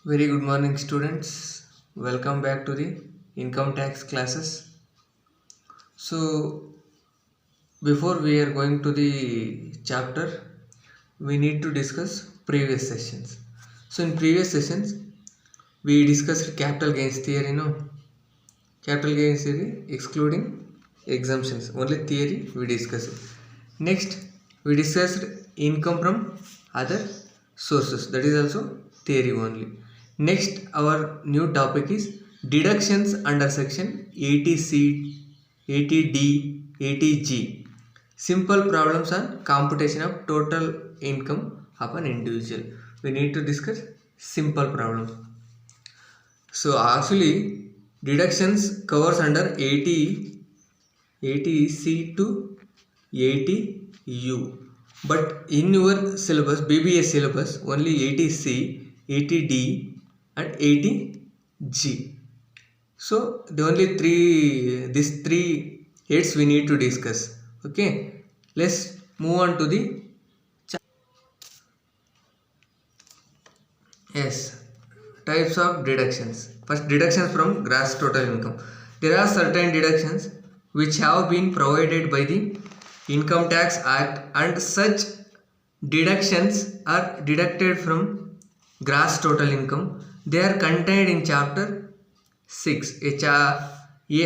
Very good morning, students. Welcome back to the income tax classes. So, before we are going to the chapter, we need to discuss previous sessions. So, in previous sessions, we discussed capital gains theory, capital gains theory excluding exemptions. Only theory we discussed. Next, we discussed income from other sources. That is also theory only. Next, our new topic is deductions under section 80C, 80D, 80G. Simple problems on computation of total income of an individual. We need to discuss simple problems. So actually deductions covers under 80C to 80U. But in your syllabus, BBA syllabus, only 80C, 80D and 80G. So the only these three heads we need to discuss. Okay, let's move on to the types of deductions. First, deductions from gross total income. There are certain deductions which have been provided by the Income Tax Act, and such deductions are deducted from gross total income. They are contained in chapter 6 A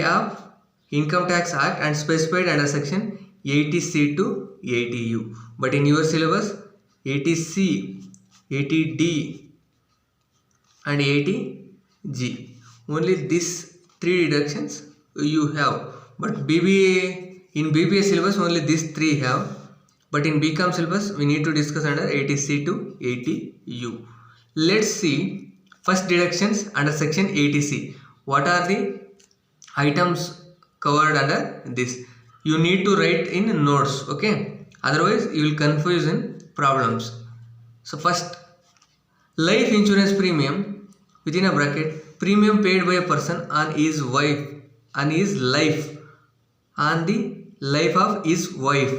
of Income Tax Act and specified under section 80C to 80U. But in your syllabus, 80C, 80D and 80G. Only these three deductions you have. But in BBA syllabus only these three have. But in BCom syllabus we need to discuss under 80C to 80U. Let's see first deductions under section 80C. What are the items covered under this? You need to write in notes, okay? Otherwise you will confuse in problems. So first, life insurance premium within a bracket, premium paid by a person on his wife, on his life, on the life of his wife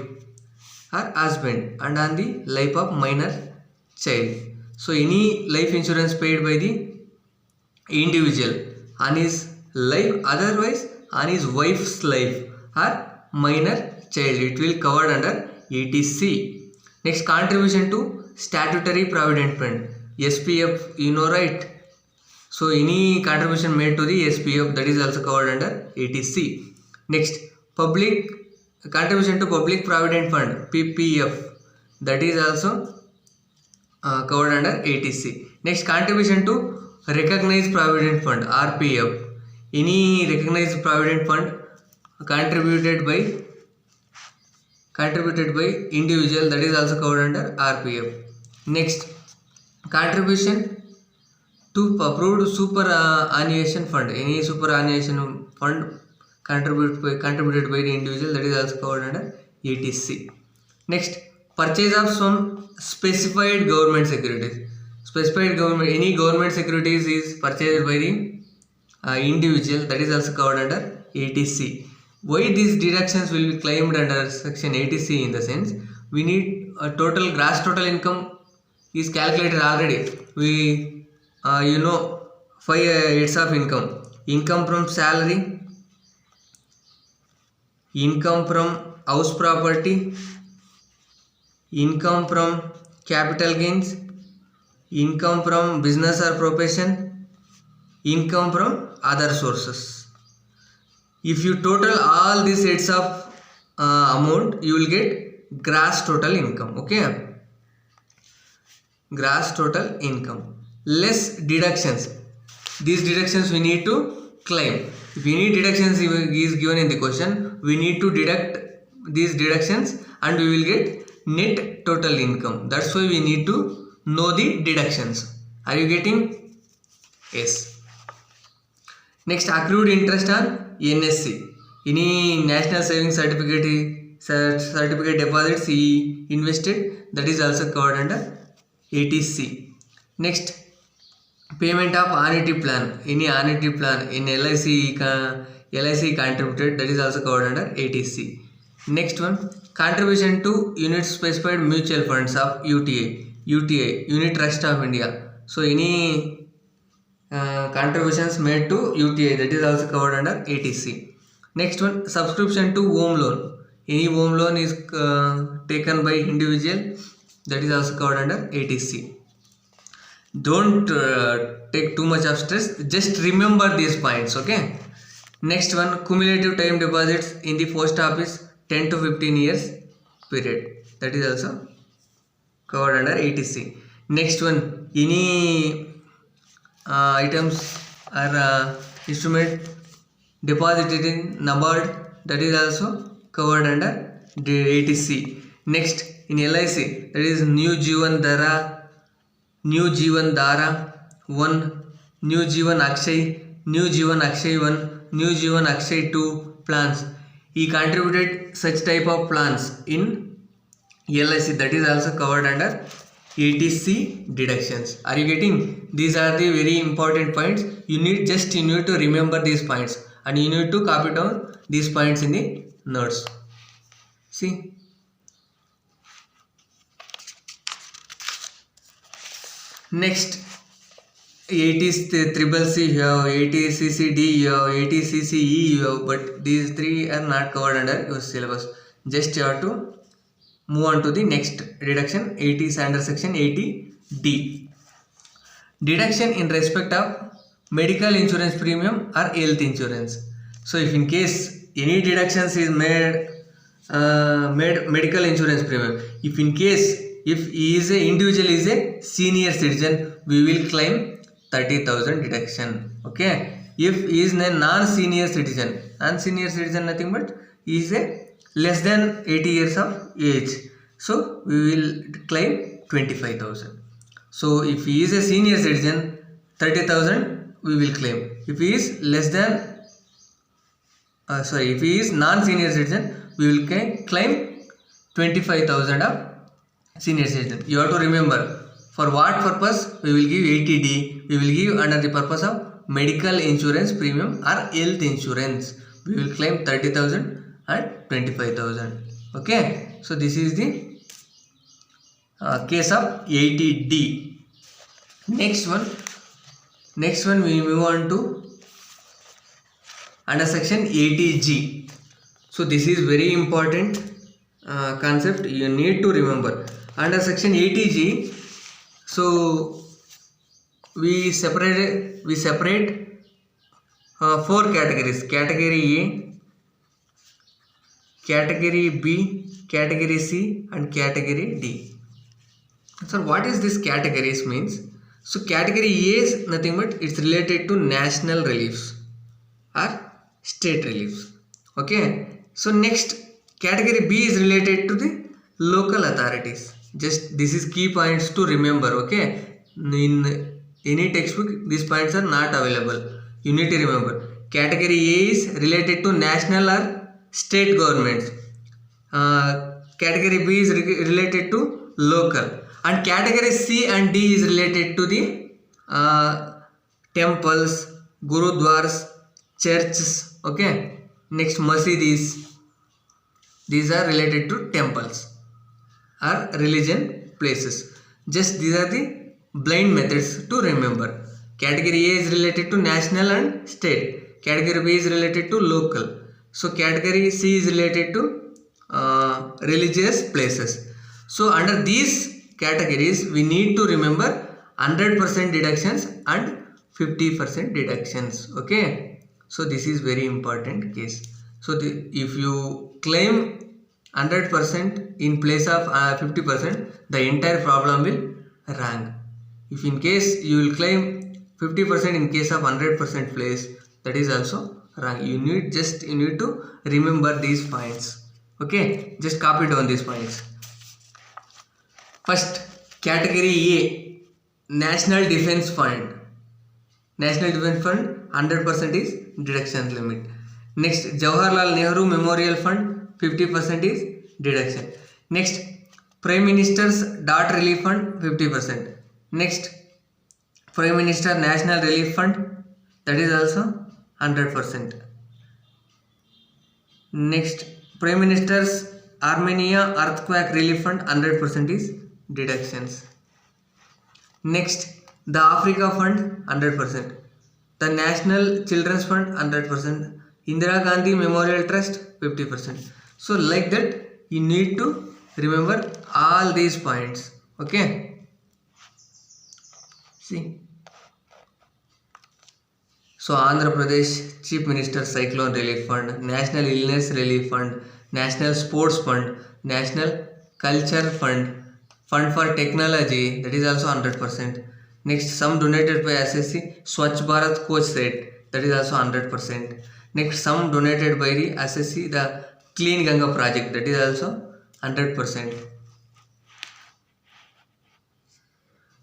or husband, and on the life of minor child. So any life insurance paid by the individual on his life, otherwise on his wife's life or minor child, it will covered under 80C. Next, contribution to statutory provident fund, SPF, you know, right? So any contribution made to the SPF, that is also covered under 80C. Next, public contribution to public provident fund, PPF, that is also covered under 80C. Next, contribution to recognized provident fund, RPF, any recognized provident fund contributed by individual, that is also covered under RPF. Next, contribution to approved superannuation fund, any superannuation fund contributed by the individual, that is also covered under 80C. Next, purchase of some specified government securities. Any government securities is purchased by the individual, that is also covered under 80C. Why these deductions will be claimed under section 80C? In the sense, we need a total gross total income is calculated already. We 5 heads of income: income from salary, income from house property, income from capital gains, income from business or profession, income from other sources. If you total all these heads of amount, you will get gross total income. Okay, gross total income less deductions. These deductions we need to claim. If any deductions is given in the question, we need to deduct these deductions and we will get net total income. That's why we need to know the deductions. Are you getting? Yes. Next, accrued interest on NSC. Any national savings certificate deposits he invested, that is also covered under 80C. Next, payment of annuity plan. Any annuity plan in LIC contributed, that is also covered under 80C. Next one, contribution to unit specified mutual funds of UTI, Unit Trust of India. So any contributions made to UTI, that is also covered under 80C. Next one, subscription to home loan. Any home loan is taken by individual, that is also covered under 80C. Don't take too much of stress, just remember these points, okay? Next one, cumulative time deposits in the post office 10 to 15 years period, that is also covered under 80C. Next one, any items or instrument deposited in NABARD, that is also covered under 80C. Next, in LIC, that is New Jeevan Dhara, New Jeevan Dhara 1, New Jeevan Akshay, New Jeevan Akshay 1, New Jeevan Akshay 2 plans. He contributed such type of plans in LIC, that is also covered under 80C deductions. Are you getting? These are the very important points. You need to remember these points and you need to copy down these points in the notes. See. Next, 80CCC you have, 80CCD you have, 80CCE you have, but these three are not covered under your syllabus. Just you have to move on to the next deduction, 80 under section 80D. Deduction in respect of medical insurance premium or health insurance. So if in case any deductions is made medical insurance premium, if in case if he is a individual is a senior citizen, we will claim 30,000 deduction. Okay. If he is a non-senior citizen nothing but he is a less than 80 years of age, so we will claim 25,000. So if he is a senior citizen, 30,000 we will claim. If he is less than if he is non-senior citizen, we will claim 25,000 of senior citizen. You have to remember for what purpose we will give 80D. We will give under the purpose of medical insurance premium or health insurance. We will claim 30,000 and 25,000. Okay. So this is the case of 80D. Next one we move on to under section 80G. So this is very important concept you need to remember. Under section 80G, so we separate 4 categories: category A, category B, category C and category D. So what is this categories means? So category A is nothing but it's related to national reliefs or state reliefs. Okay. So next, category B is related to the local authorities. Just this is key points to remember. Okay. In any textbook these points are not available. You need to remember. Category A is related to national or state governments. Category B is related to local. And category C and D is related to the temples, gurudwaras, churches. Okay. Next, masjidis. These are related to temples or religion places. Just these are the blind methods to remember. Category A is related to national and state. Category B is related to local. So category C is related to religious places. So under these categories we need to remember 100% deductions and 50% deductions. Okay. So this is very important case. So if you claim 100% in place of 50%, the entire problem will wrong. If in case you will claim 50% in case of 100% place, that is also wrong. You need to remember these points. Okay, just copy down these points. First, category A, National Defence Fund. National Defence Fund 100% is deduction limit. Next, Jawaharlal Nehru Memorial Fund 50% is deduction. Next, Prime Minister's Dot Relief Fund 50%. Next, Prime Minister National Relief Fund, that is also 100%. Next, Prime Minister's Armenia Earthquake Relief Fund 100% is deductions. Next, the Africa Fund 100%. The National Children's Fund 100%. Indira Gandhi Memorial Trust 50%. So like that you need to remember all these points. Okay. See. So Andhra Pradesh Chief Minister Cyclone Relief Fund, National Illness Relief Fund, National Sports Fund, National Culture Fund, Fund for Technology, that is also 100%. Next, some donated by SSC, Swachh Bharat Coach Set, that is also 100%. Next, some donated by the SSC, the Clean Ganga project, that is also 100%.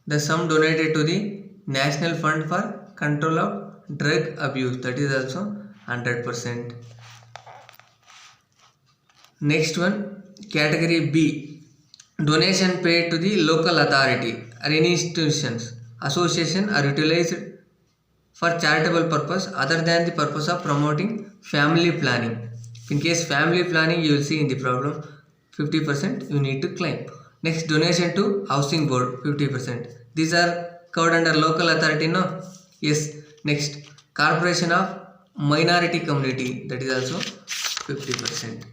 The sum donated to the National Fund for Control of Drug Abuse, that is also 100%. Next one, category B, donation paid to the local authority or any institutions, association are utilized for charitable purpose other than the purpose of promoting family planning. In case family planning, you will see in the problem 50% you need to claim. Next, donation to housing board 50%. These are covered under local authority, no? Yes. Next, corporation of minority community, that is also 50%.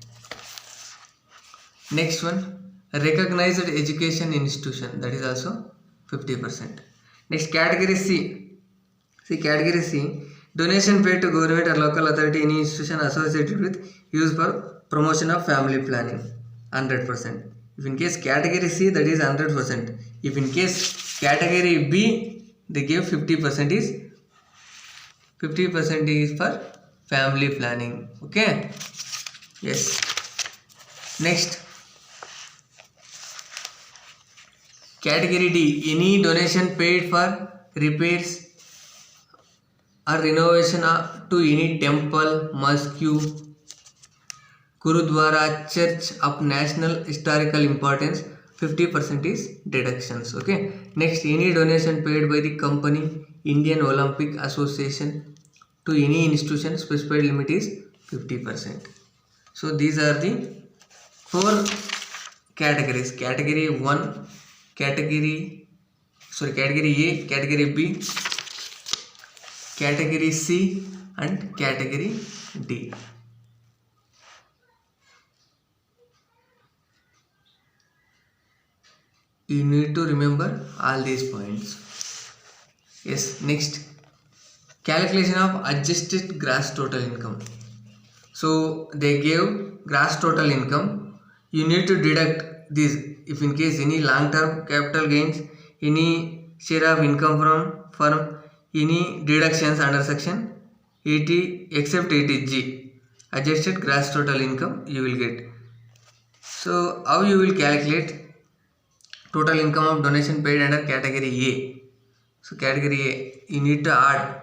Next one, recognized education institution, that is also 50%. Next, category C. See, category C, donation paid to government or local authority any institution associated with use for promotion of family planning, 100%. If in case category C, that is 100%. If in case category B, they give 50% is for family planning. Okay. Yes. Next, category D, any donation paid for repairs or renovation to any temple, mosque, Gurudwara, church of national historical importance, 50% is deductions. Okay. Next, any donation paid by the company Indian Olympic Association to any institution, specified limit is 50%. So these are the 4 categories. Category 1, category A, category B, category C and category D. You need to remember all these points. Yes. Next, calculation of adjusted gross total income. So they gave gross total income. You need to deduct this. If in case any long term capital gains, any share of income from firm, any deductions under section 80 except 80G, adjusted gross total income you will get. So how you will calculate total income of donation paid under category A? So category A, you need to add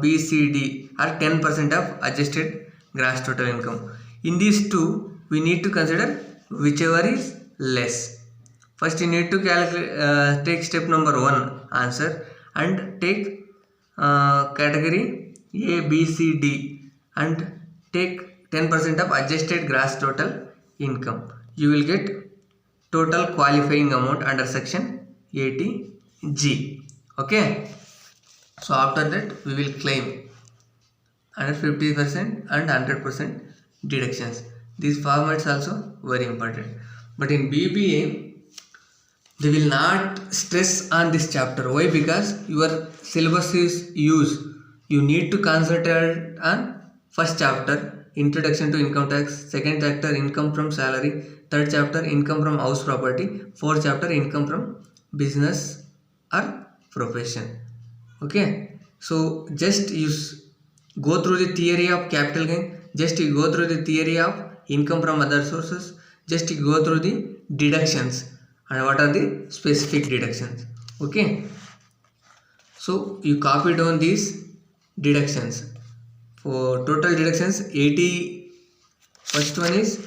B, C, D or 10% of adjusted gross total income. In these two, we need to consider whichever is less. First, you need to calculate, take step number 1 answer and take category A, B, C, D and take 10% of adjusted gross total income. You will get total qualifying amount under section 80G. Okay. So after that we will claim under 50% and 100% deductions. These formats also very important. But in BBA, they will not stress on this chapter. Why? Because your syllabus is used. You need to concentrate on first chapter, introduction to income tax, second chapter, income from salary, third chapter, income from house property, fourth chapter, income from business or profession. Okay. So just you go through the theory of capital gain, just you go through the theory of income from other sources, just you go through the deductions and what are the specific deductions. Okay. So you copy down these deductions. For total deductions 80, first one is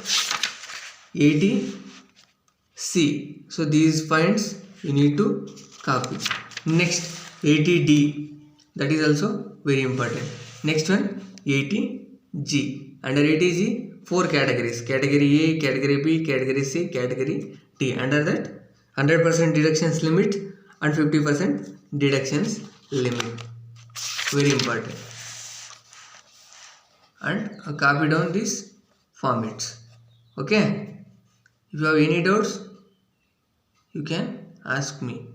80C. So these points you need to copy. Next 80D, that is also very important. Next one 80G. Under 80G 4 categories, category A, category B, category C, category D. Under that 100% deductions limit and 50% deductions limit. very important. And copy down these formats. Okay. If you have any doubts, you can ask me.